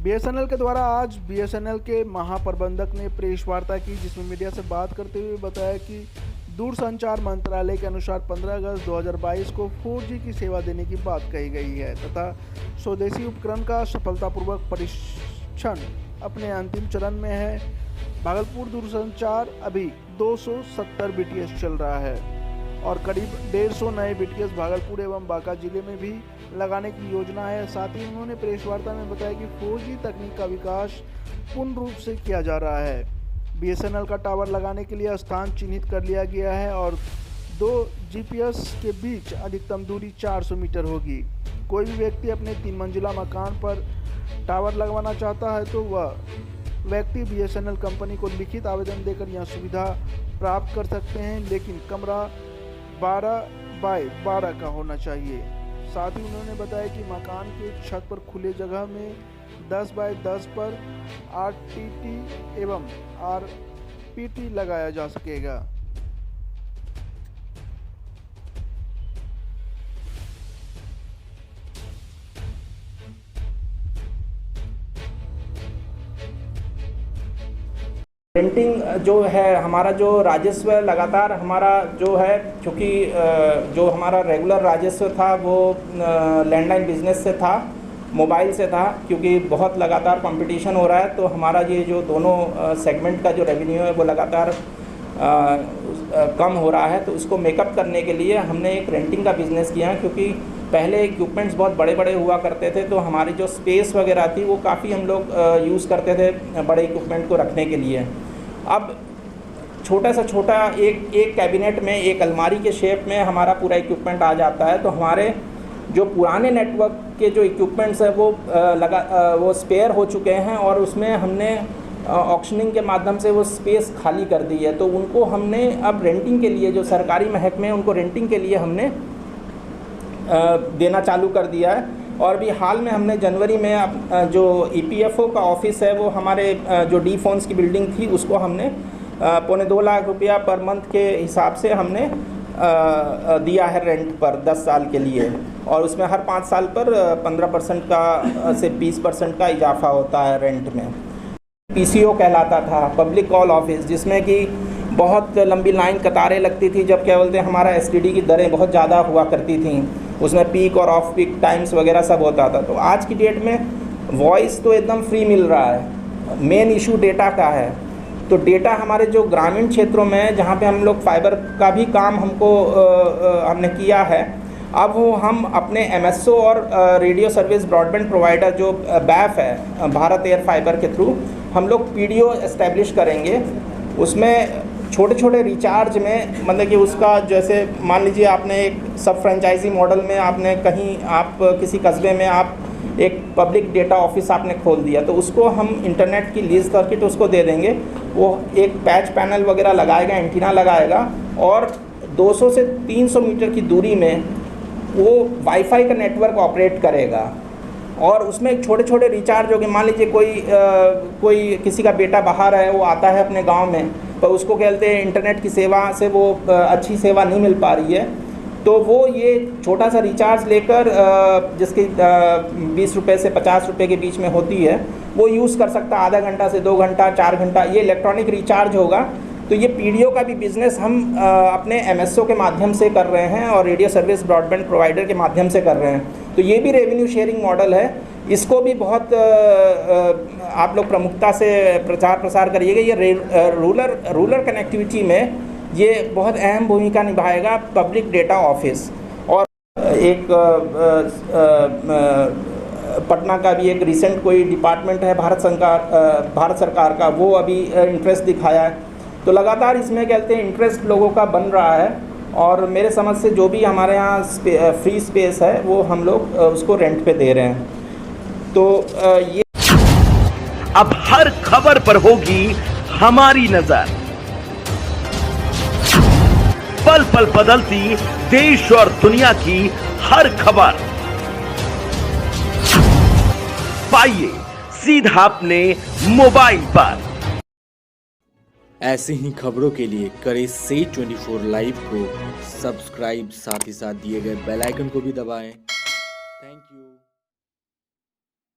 BSNL के द्वारा आज बीएसएनएल के महाप्रबंधक ने प्रेस वार्ता की, जिसमें मीडिया से बात करते हुए बताया कि दूरसंचार मंत्रालय के अनुसार 15 अगस्त 2022 को 4G की सेवा देने की बात कही गई है तथा स्वदेशी उपकरण का सफलतापूर्वक परीक्षण अपने अंतिम चरण में है। भागलपुर दूरसंचार अभी 270 बीटीएस चल रहा है और करीब 150 नए बीटीएस भागलपुर एवं बांका जिले में भी लगाने की योजना है। साथ ही उन्होंने प्रेस वार्ता में बताया कि 4G तकनीक का विकास पूर्ण रूप से किया जा रहा है। बीएसएनएल का टावर लगाने के लिए स्थान चिन्हित कर लिया गया है और 2 जीपीएस के बीच अधिकतम दूरी 400 मीटर होगी। कोई भी व्यक्ति अपने 3 मंजिला मकान पर टावर लगवाना चाहता है तो वह व्यक्ति बीएसएनएल कंपनी को लिखित आवेदन देकर यह सुविधा प्राप्त कर सकते हैं, लेकिन कमरा 12x12 का होना चाहिए। साथ ही उन्होंने बताया कि मकान के छत पर खुले जगह में 10x10 पर आरटीटी एवं आरपीटी लगाया जा सकेगा। रेंटिंग जो है हमारा जो राजस्व लगातार हमारा जो है, क्योंकि जो हमारा रेगुलर राजस्व था वो लैंडलाइन बिजनेस से था, मोबाइल से था, क्योंकि बहुत लगातार कंपटीशन हो रहा है तो हमारा ये जो दोनों सेगमेंट का जो रेवेन्यू है वो लगातार कम हो रहा है। तो उसको मेकअप करने के लिए हमने एक रेंटिंग का बिज़नेस किया है, क्योंकि पहले इक्विपमेंट्स बहुत बड़े बड़े हुआ करते थे तो हमारी जो स्पेस वगैरह थी वो काफ़ी हम लोग यूज़ करते थे बड़े इक्विपमेंट को रखने के लिए। अब छोटा सा छोटा एक कैबिनेट में एक अलमारी के शेप में हमारा पूरा इक्विपमेंट आ जाता है। तो हमारे जो पुराने नेटवर्क के जो इक्विपमेंट्स है वो स्पेयर हो चुके हैं और उसमें हमने ऑक्शनिंग के माध्यम से वो स्पेस खाली कर दी है। तो उनको हमने अब रेंटिंग के लिए, जो सरकारी महकमे हैं उनको रेंटिंग के लिए हमने देना चालू कर दिया है। और भी हाल में हमने जनवरी में जो ईपीएफओ का ऑफिस है वो हमारे जो डी फोन्स की बिल्डिंग थी उसको हमने 2.25 लाख रुपया पर मंथ के हिसाब से हमने दिया है रेंट पर 10 साल के लिए, और उसमें हर 5 साल पर 15% का से 20% का इजाफा होता है रेंट में। पीसीओ कहलाता था, पब्लिक कॉल ऑफिस, जिसमें कि बहुत लंबी लाइन कतारें लगती थी। जब क्या बोलते हैं हमारा एसटीडी की दरें बहुत ज़्यादा हुआ करती थी, उसमें पीक और ऑफ पीक टाइम्स वगैरह सब होता था। तो आज की डेट में वॉइस तो एकदम फ्री मिल रहा है, मेन इशू डेटा का है। तो डेटा हमारे जो ग्रामीण क्षेत्रों में जहाँ पे हम लोग फाइबर का भी काम हमने किया है, अब वो हम अपने एमएसओ और रेडियो सर्विस ब्रॉडबैंड प्रोवाइडर जो बैफ है, भारत एयर फाइबर के थ्रू हम लोग पीडीओ एस्टेब्लिश करेंगे। उसमें छोटे छोटे रिचार्ज में, मतलब कि उसका जैसे मान लीजिए आपने एक सब फ्रेंचाइजी मॉडल में आपने कहीं आप किसी कस्बे में आप एक पब्लिक डेटा ऑफिस आपने खोल दिया, तो उसको हम इंटरनेट की लीज सर्किट उसको दे देंगे। वो एक पैच पैनल वगैरह लगाएगा, एंटीना लगाएगा और 200 से 300 मीटर की दूरी में वो वाईफाई का नेटवर्क ऑपरेट करेगा। और उसमें छोटे छोटे रिचार्ज हो गए, मान लीजिए कोई किसी का बेटा बाहर है, वो आता है अपने गांव में, पर उसको कहते हैं इंटरनेट की सेवा से वो अच्छी सेवा नहीं मिल पा रही है, तो वो ये छोटा सा रिचार्ज लेकर जिसकी 20 रुपये से 50 रुपये के बीच में होती है, वो यूज़ कर सकता है। आधा घंटा से 2 घंटा 4 घंटा ये इलेक्ट्रॉनिक रिचार्ज होगा। तो ये पीडीओ का भी बिज़नेस हम अपने एमएसओ के माध्यम से कर रहे हैं और रेडियो सर्विस ब्रॉडबैंड प्रोवाइडर के माध्यम से कर रहे हैं। तो ये भी रेवेन्यू शेयरिंग मॉडल है, इसको भी बहुत आप लोग प्रमुखता से प्रचार प्रसार करिएगा। ये रूरल कनेक्टिविटी में ये बहुत अहम भूमिका निभाएगा पब्लिक डेटा ऑफिस। और एक पटना का भी एक रिसेंट कोई डिपार्टमेंट है भारत सरकार का, वो अभी इंटरेस्ट दिखाया है। तो लगातार इसमें कहते हैं इंटरेस्ट लोगों का बन रहा है और मेरे समझ से जो भी हमारे यहाँ फ्री स्पेस है वो हम लोग उसको रेंट पे दे रहे हैं। तो ये अब हर खबर पर होगी हमारी नजर, पल पल बदलती देश और दुनिया की हर खबर पाइए सीधा अपने मोबाइल पर। ऐसे ही खबरों के लिए करें से 24 लाइव को सब्सक्राइब, साथ ही साथ दिए गए बेल आइकन को भी दबाएं